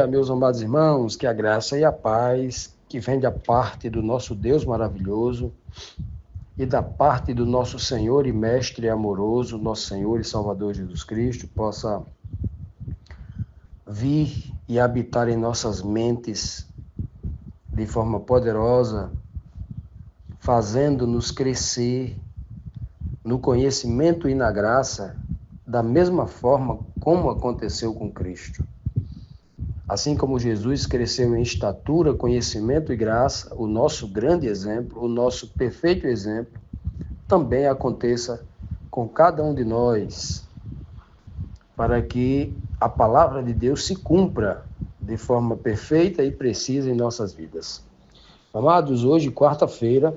meus amados irmãos, que a graça e a paz que vem da parte do nosso Deus maravilhoso e da parte do nosso Senhor e Mestre amoroso, nosso Senhor e Salvador Jesus Cristo, possa vir e habitar em nossas mentes de forma poderosa, fazendo-nos crescer no conhecimento e na graça, da mesma forma como aconteceu com Cristo. Assim como Jesus cresceu em estatura, conhecimento e graça, o nosso grande exemplo, o nosso perfeito exemplo, também aconteça com cada um de nós, para que a palavra de Deus se cumpra de forma perfeita e precisa em nossas vidas. Amados, hoje, quarta-feira,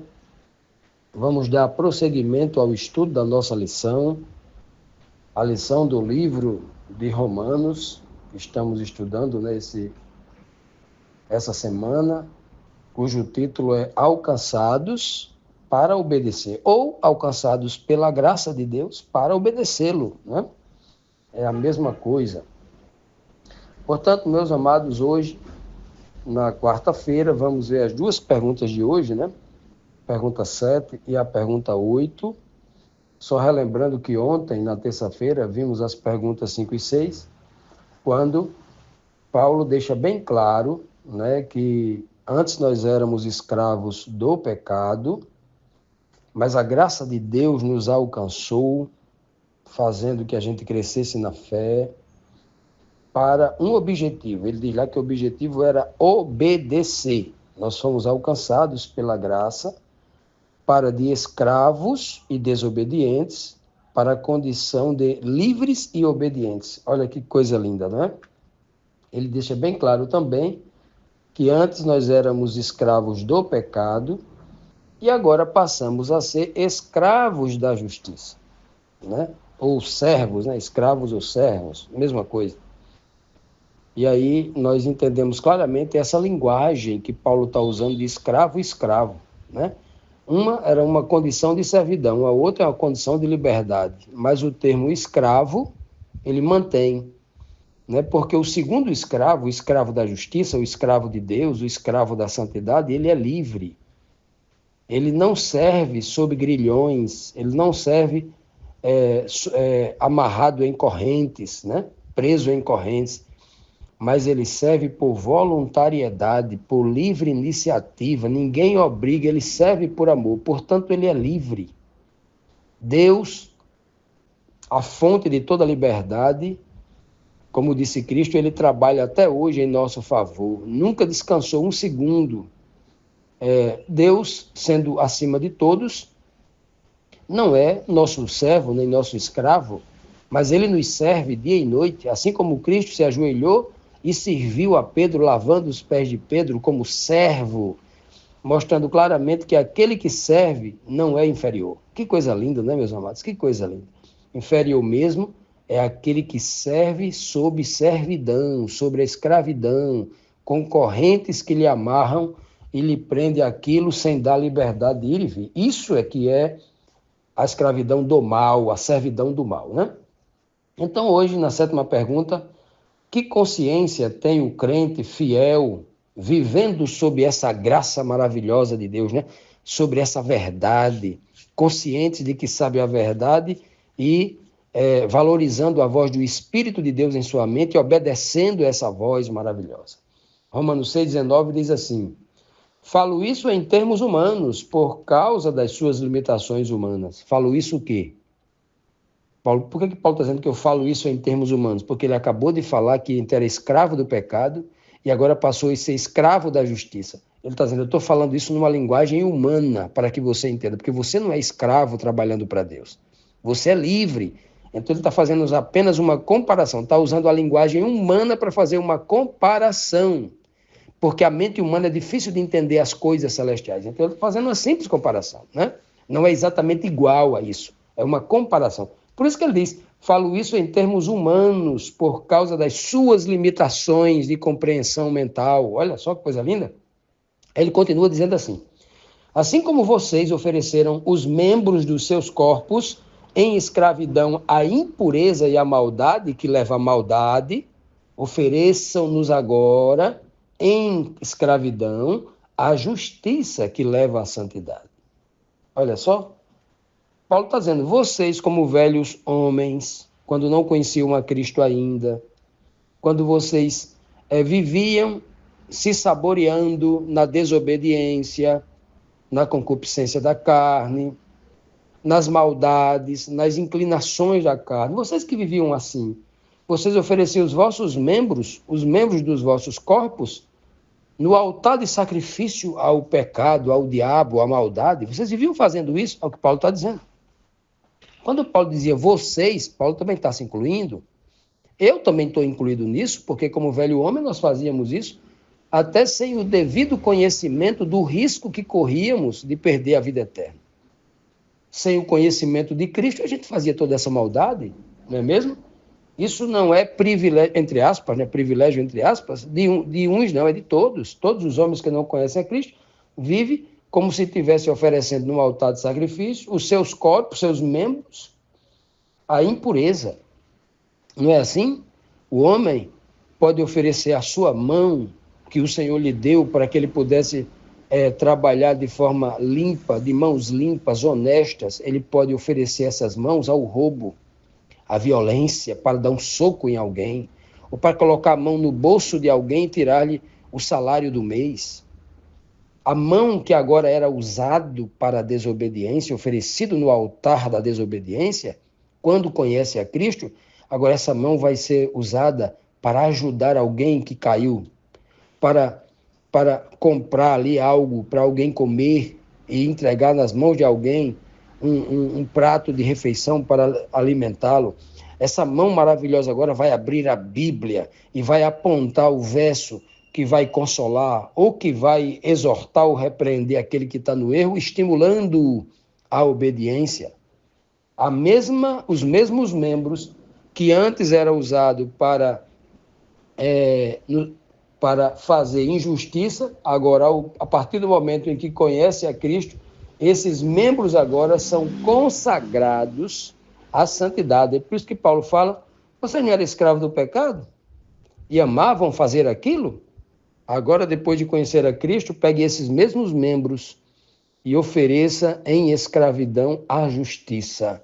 vamos dar prosseguimento ao estudo da nossa lição, a lição do livro de Romanos, que estamos estudando essa semana, cujo título é Alcançados para obedecer, ou alcançados pela graça de Deus para obedecê-lo, né? É a mesma coisa. Portanto, meus amados, hoje, na quarta-feira, vamos ver as duas perguntas de hoje, né? Pergunta 7 e a pergunta 8. Só relembrando que ontem, na terça-feira, vimos as perguntas 5 e 6, quando Paulo deixa bem claro, né, que antes nós éramos escravos do pecado, mas a graça de Deus nos alcançou, fazendo que a gente crescesse na fé, para um objetivo. Ele diz lá que o objetivo era obedecer. Nós fomos alcançados pela graça para de escravos e desobedientes para a condição de livres e obedientes. Olha que coisa linda, não é? Ele deixa bem claro também que antes nós éramos escravos do pecado e agora passamos a ser escravos da justiça, né? Ou servos, né? Escravos ou servos, mesma coisa. E aí nós entendemos claramente essa linguagem que Paulo está usando de escravo e escravo, né? Uma era uma condição de servidão, a outra é uma condição de liberdade. Mas o termo escravo, ele mantém, né? Porque o segundo escravo, o escravo da justiça, o escravo de Deus, o escravo da santidade, ele é livre. Ele não serve sob grilhões, ele não serve amarrado em correntes, né? Preso em correntes. Mas ele serve por voluntariedade, por livre iniciativa, ninguém obriga, ele serve por amor, portanto ele é livre. Deus, a fonte de toda liberdade, como disse Cristo, ele trabalha até hoje em nosso favor, nunca descansou um segundo. Deus, sendo acima de todos, não é nosso servo nem nosso escravo, mas ele nos serve dia e noite, assim como Cristo se ajoelhou e serviu a Pedro, lavando os pés de Pedro como servo, mostrando claramente que aquele que serve não é inferior. Que coisa linda, né, meus amados? Que coisa linda. Inferior mesmo é aquele que serve sob servidão, sobre a escravidão, com correntes que lhe amarram e lhe prende aquilo sem dar liberdade de ir e vir. Isso é que é a escravidão do mal, a servidão do mal, né? Então, hoje, na sétima pergunta, que consciência tem o crente fiel, vivendo sob essa graça maravilhosa de Deus, né? Sobre essa verdade, consciente de que sabe a verdade e valorizando a voz do Espírito de Deus em sua mente e obedecendo essa voz maravilhosa. Romanos 6,19 diz assim: falo isso em termos humanos, por causa das suas limitações humanas. Falo isso o quê? Paulo, por que Paulo está dizendo que eu falo isso em termos humanos? Porque ele acabou de falar que era escravo do pecado e agora passou a ser escravo da justiça. Ele está dizendo, eu estou falando isso numa linguagem humana para que você entenda, porque você não é escravo trabalhando para Deus. Você é livre. Então ele está fazendo apenas uma comparação, está usando a linguagem humana para fazer uma comparação, porque a mente humana é difícil de entender as coisas celestiais. Então ele está fazendo uma simples comparação, né? Não é exatamente igual a isso, é uma comparação. Por isso que ele diz, falo isso em termos humanos, por causa das suas limitações de compreensão mental. Olha só que coisa linda. Ele continua dizendo assim como vocês ofereceram os membros dos seus corpos em escravidão à impureza e à maldade, que leva à maldade, Ofereçam-nos agora, em escravidão, a justiça que leva à santidade. Olha só, Paulo está dizendo, vocês como velhos homens, quando não conheciam a Cristo ainda, quando vocês viviam se saboreando na desobediência, na concupiscência da carne, nas maldades, nas inclinações da carne, vocês que viviam assim, vocês ofereciam os vossos membros, os membros dos vossos corpos, no altar de sacrifício ao pecado, ao diabo, à maldade. Vocês viviam fazendo isso? É o que Paulo está dizendo. Quando Paulo dizia vocês, Paulo também está se incluindo. Eu também estou incluído nisso, porque como velho homem nós fazíamos isso, até sem o devido conhecimento do risco que corríamos de perder a vida eterna. Sem o conhecimento de Cristo, a gente fazia toda essa maldade, não é mesmo? Isso não é privilégio, entre aspas, né? Privilégio, entre aspas, de uns não, é de todos. Todos os homens que não conhecem a Cristo vivem como se estivesse oferecendo no altar de sacrifício os seus corpos, seus membros, a impureza. Não é assim? O homem pode oferecer a sua mão, que o Senhor lhe deu para que ele pudesse trabalhar de forma limpa, de mãos limpas, honestas. Ele pode oferecer essas mãos ao roubo, à violência, para dar um soco em alguém, ou para colocar a mão no bolso de alguém e tirar-lhe o salário do mês. A mão que agora era usado para a desobediência, oferecido no altar da desobediência, quando conhece a Cristo, agora essa mão vai ser usada para ajudar alguém que caiu, para comprar ali algo para alguém comer e entregar nas mãos de alguém um prato de refeição para alimentá-lo. Essa mão maravilhosa agora vai abrir a Bíblia e vai apontar o verso que vai consolar ou que vai exortar ou repreender aquele que está no erro, estimulando a obediência. Os mesmos membros que antes eram usados para fazer injustiça, agora, a partir do momento em que conhece a Cristo, esses membros agora são consagrados à santidade. É por isso que Paulo fala, você não era escravo do pecado? E amavam fazer aquilo? Agora, depois de conhecer a Cristo, pegue esses mesmos membros e ofereça em escravidão à justiça,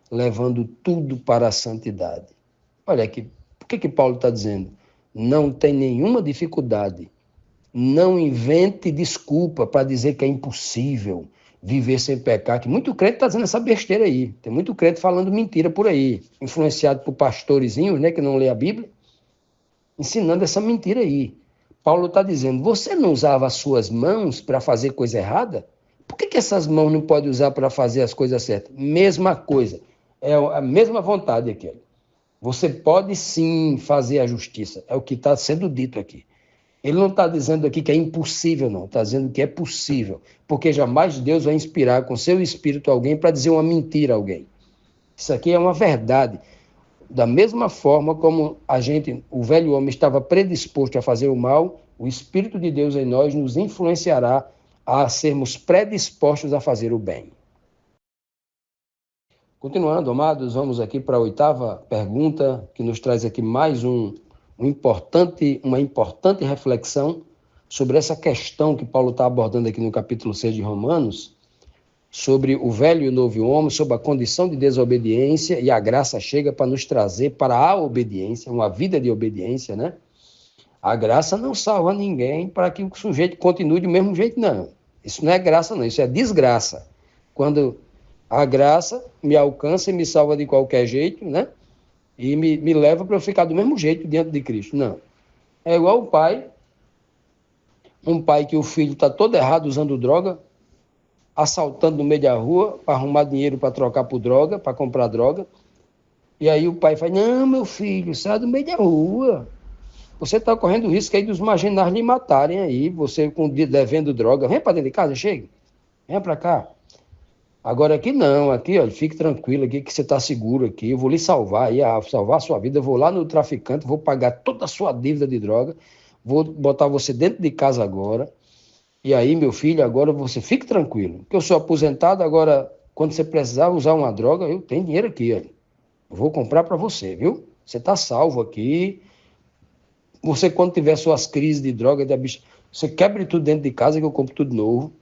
levando tudo para a santidade. Olha aqui, o que Paulo está dizendo? Não tem nenhuma dificuldade. Não invente desculpa para dizer que é impossível viver sem pecar, que muito crente está dizendo essa besteira aí. Tem muito crente falando mentira por aí, influenciado por pastorezinhos, né, que não lê a Bíblia, ensinando essa mentira aí. Paulo está dizendo, você não usava as suas mãos para fazer coisa errada? Por que essas mãos não podem usar para fazer as coisas certas? Mesma coisa, é a mesma vontade aqui. Você pode sim fazer a justiça, é o que está sendo dito aqui. Ele não está dizendo aqui que é impossível, não. Está dizendo que é possível. Porque jamais Deus vai inspirar com seu espírito alguém para dizer uma mentira a alguém. Isso aqui é uma verdade. Da mesma forma como o velho homem estava predisposto a fazer o mal, o Espírito de Deus em nós nos influenciará a sermos predispostos a fazer o bem. Continuando, amados, vamos aqui para a 8ª pergunta, que nos traz aqui mais uma importante reflexão sobre essa questão que Paulo está abordando aqui no capítulo 6 de Romanos, sobre o velho e o novo homem, sobre a condição de desobediência, e a graça chega para nos trazer para a obediência, uma vida de obediência, né? A graça não salva ninguém para que o sujeito continue do mesmo jeito, não. Isso não é graça, não, isso é desgraça. Quando a graça me alcança e me salva de qualquer jeito, né? E me leva para eu ficar do mesmo jeito diante de Cristo. Não. É igual o pai, um pai que o filho está todo errado usando droga, assaltando no meio da rua para arrumar dinheiro para trocar por droga, para comprar droga. E aí o pai fala, não, meu filho, sai do meio da rua. Você está correndo risco aí dos marginais lhe matarem aí, você devendo droga. Vem para dentro de casa, chega. Vem para cá. Agora aqui não, aqui, olha, fique tranquilo aqui que você está seguro aqui, eu vou lhe salvar aí, salvar a sua vida, eu vou lá no traficante, vou pagar toda a sua dívida de droga, vou botar você dentro de casa agora, e aí, meu filho, agora você fique tranquilo, que eu sou aposentado, agora, quando você precisar usar uma droga, eu tenho dinheiro aqui, olha, eu vou comprar para você, viu? Você está salvo aqui, Você, quando tiver suas crises de droga, você quebre tudo dentro de casa que eu compro tudo novo.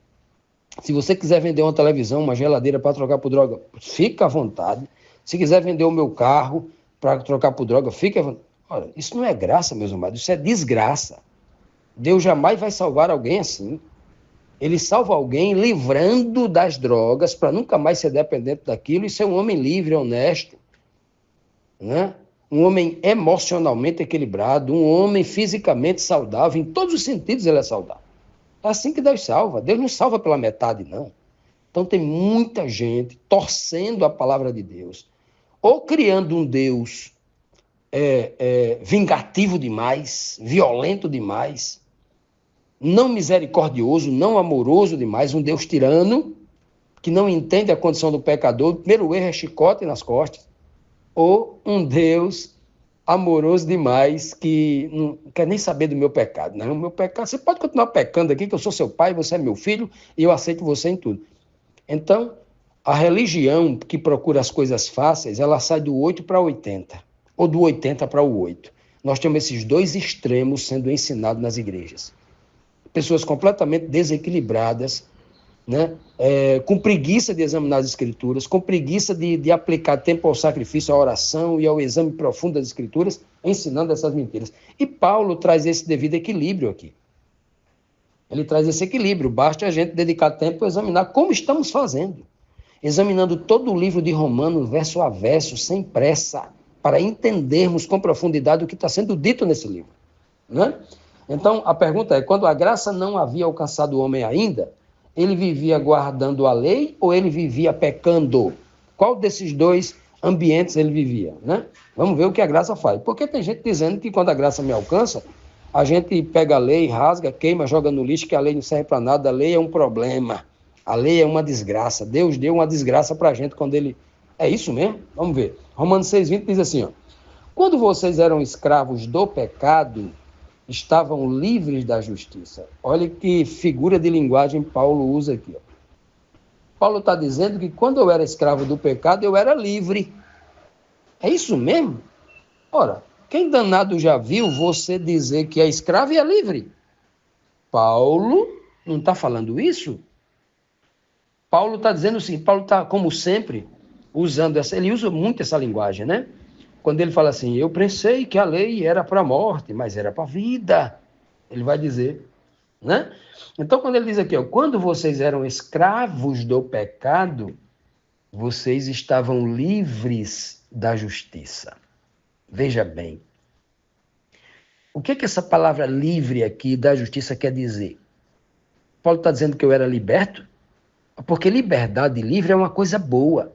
Se você quiser vender uma televisão, uma geladeira para trocar por droga, fica à vontade. Se quiser vender o meu carro para trocar por droga, fica à vontade. Olha, isso não é graça, meus amados, isso é desgraça. Deus jamais vai salvar alguém assim. Ele salva alguém livrando das drogas para nunca mais ser dependente daquilo e ser um homem livre, honesto, né? Um homem emocionalmente equilibrado, um homem fisicamente saudável, em todos os sentidos ele é saudável. É assim que Deus salva. Deus não salva pela metade, não. Então tem muita gente torcendo a palavra de Deus, ou criando um Deus vingativo demais, violento demais, não misericordioso, não amoroso demais, um Deus tirano, que não entende a condição do pecador, o primeiro erro é chicote nas costas, ou um Deus amoroso demais, que não quer nem saber do meu pecado. Não, o meu pecado, você pode continuar pecando aqui, que eu sou seu pai, você é meu filho, e eu aceito você em tudo. Então, a religião que procura as coisas fáceis, ela sai do 8 para 80, ou do 80 para o 8. Nós temos esses dois extremos sendo ensinados nas igrejas. Pessoas completamente desequilibradas, né? Com preguiça de examinar as escrituras, com preguiça de aplicar tempo ao sacrifício, à oração e ao exame profundo das escrituras, ensinando essas mentiras. E Paulo traz esse devido equilíbrio aqui. Ele traz esse equilíbrio, basta a gente dedicar tempo a examinar como estamos fazendo. Examinando todo o livro de Romanos, verso a verso, sem pressa, para entendermos com profundidade o que está sendo dito nesse livro, né? Então, a pergunta é, quando a graça não havia alcançado o homem ainda, ele vivia guardando a lei ou ele vivia pecando? Qual desses dois ambientes ele vivia, né? Vamos ver o que a graça faz. Porque tem gente dizendo que quando a graça me alcança, a gente pega a lei, rasga, queima, joga no lixo, que a lei não serve para nada, a lei é um problema, a lei é uma desgraça. Deus deu uma desgraça para a gente quando ele... É isso mesmo? Vamos ver. Romanos 6,20 diz assim, ó, quando vocês eram escravos do pecado, estavam livres da justiça. Olha que figura de linguagem Paulo usa aqui. Ó. Paulo está dizendo que quando eu era escravo do pecado, eu era livre. É isso mesmo? Ora, quem danado já viu você dizer que é escravo e é livre? Paulo não está falando isso? Paulo está dizendo assim, Paulo está, como sempre, usando essa... Ele usa muito essa linguagem, né? Quando ele fala assim, eu pensei que a lei era para a morte, mas era para a vida. Ele vai dizer, né? Então, quando ele diz aqui, ó, quando vocês eram escravos do pecado, vocês estavam livres da justiça. Veja bem. O que essa palavra livre aqui da justiça quer dizer? Paulo está dizendo que eu era liberto? Porque liberdade livre é uma coisa boa.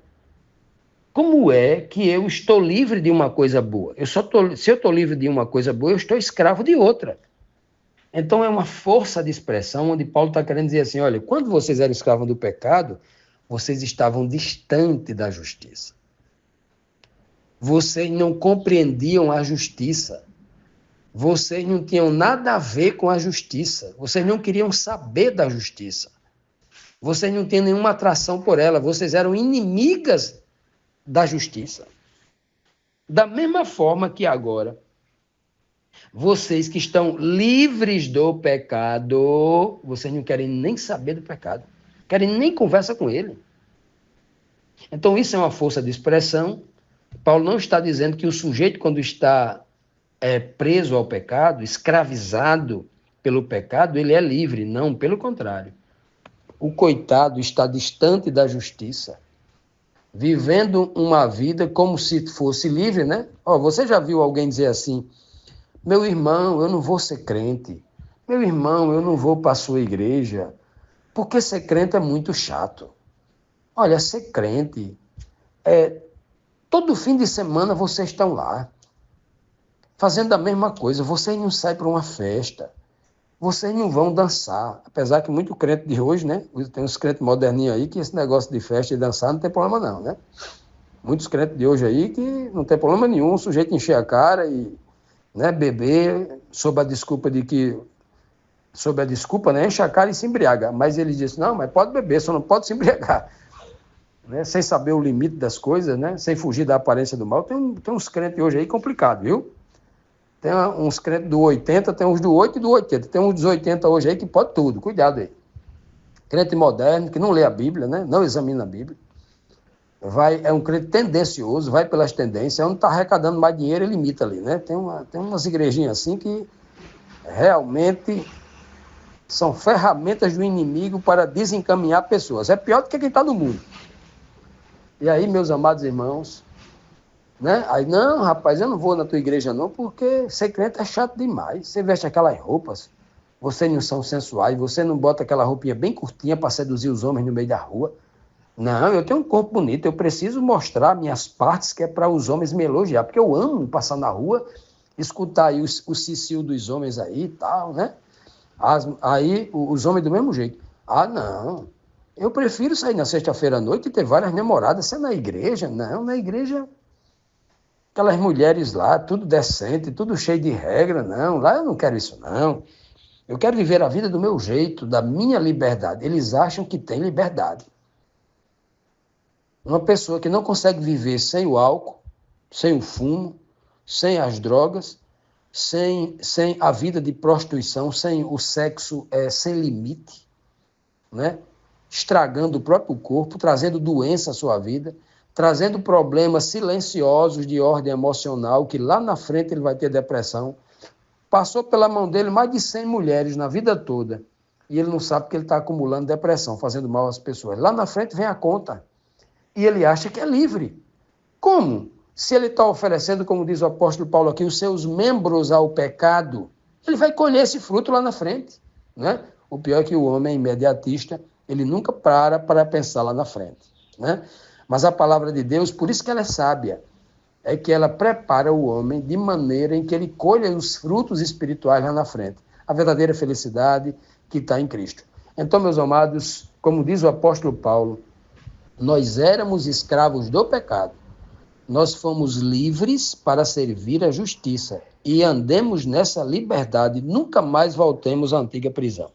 Como é que eu estou livre de uma coisa boa? Se eu estou livre de uma coisa boa, eu estou escravo de outra. Então é uma força de expressão onde Paulo está querendo dizer assim, olha, quando vocês eram escravos do pecado, vocês estavam distante da justiça. Vocês não compreendiam a justiça. Vocês não tinham nada a ver com a justiça. Vocês não queriam saber da justiça. Vocês não tinham nenhuma atração por ela. Vocês eram inimigas da justiça. Da mesma forma que agora, vocês que estão livres do pecado, vocês não querem nem saber do pecado, querem nem conversa com ele. Então isso é uma força de expressão. Paulo não está dizendo que o sujeito, quando está preso ao pecado, escravizado pelo pecado, ele é livre. Não, pelo contrário. O coitado está distante da justiça, vivendo uma vida como se fosse livre, né? Você já viu alguém dizer assim, meu irmão, eu não vou ser crente, meu irmão, eu não vou para a sua igreja, porque ser crente é muito chato. Olha, ser crente, todo fim de semana vocês estão lá, fazendo a mesma coisa, vocês não saem para uma festa, vocês não vão dançar, apesar que muito crente de hoje, né, tem uns crentes moderninhos aí que esse negócio de festa e dançar não tem problema não, né? Muitos crentes de hoje aí que não tem problema nenhum, o sujeito encher a cara e, né, beber sob a desculpa, né, enche a cara e se embriaga, mas ele diz, não, mas pode beber, só não pode se embriagar, né, sem saber o limite das coisas, né, sem fugir da aparência do mal. Tem uns crentes hoje aí complicado, viu? Tem uns crentes do 80, tem uns do 8 e do 80. Tem uns dos 80 hoje aí que pode tudo, cuidado aí. Crente moderno, que não lê a Bíblia, né? Não examina a Bíblia. É um crente tendencioso, vai pelas tendências, onde está arrecadando mais dinheiro, ele imita ali, né? Tem umas igrejinhas assim que realmente são ferramentas do inimigo para desencaminhar pessoas. É pior do que quem está no mundo. E aí, meus amados irmãos, né? Aí, não, rapaz, eu não vou na tua igreja não, porque ser crente é chato demais. Você veste aquelas roupas, você não são sensuais, você não bota aquela roupinha bem curtinha para seduzir os homens no meio da rua. Não, eu tenho um corpo bonito, eu preciso mostrar minhas partes que é para os homens me elogiar, porque eu amo passar na rua, escutar aí o cicio dos homens aí e tal, né? Aí os homens do mesmo jeito. Ah, não, eu prefiro sair na sexta-feira à noite e ter várias namoradas, ser na igreja. Não, na igreja, aquelas mulheres lá, tudo decente, tudo cheio de regra, não, lá eu não quero isso não. Eu quero viver a vida do meu jeito, da minha liberdade. Eles acham que tem liberdade. Uma pessoa que não consegue viver sem o álcool, sem o fumo, sem as drogas, sem a vida de prostituição, sem o sexo sem limite, né? Estragando o próprio corpo, trazendo doença à sua vida, trazendo problemas silenciosos de ordem emocional, que lá na frente ele vai ter depressão. Passou pela mão dele mais de 100 mulheres na vida toda, e ele não sabe que ele está acumulando depressão, fazendo mal às pessoas. Lá na frente vem a conta. E ele acha que é livre. Como? Se ele está oferecendo, como diz o apóstolo Paulo aqui, os seus membros ao pecado, ele vai colher esse fruto lá na frente, né? O pior é que o homem é imediatista, ele nunca para pensar lá na frente, né? Mas a palavra de Deus, por isso que ela é sábia, é que ela prepara o homem de maneira em que ele colha os frutos espirituais lá na frente. A verdadeira felicidade que está em Cristo. Então, meus amados, como diz o apóstolo Paulo, nós éramos escravos do pecado. Nós fomos livres para servir a justiça e andemos nessa liberdade, nunca mais voltemos à antiga prisão.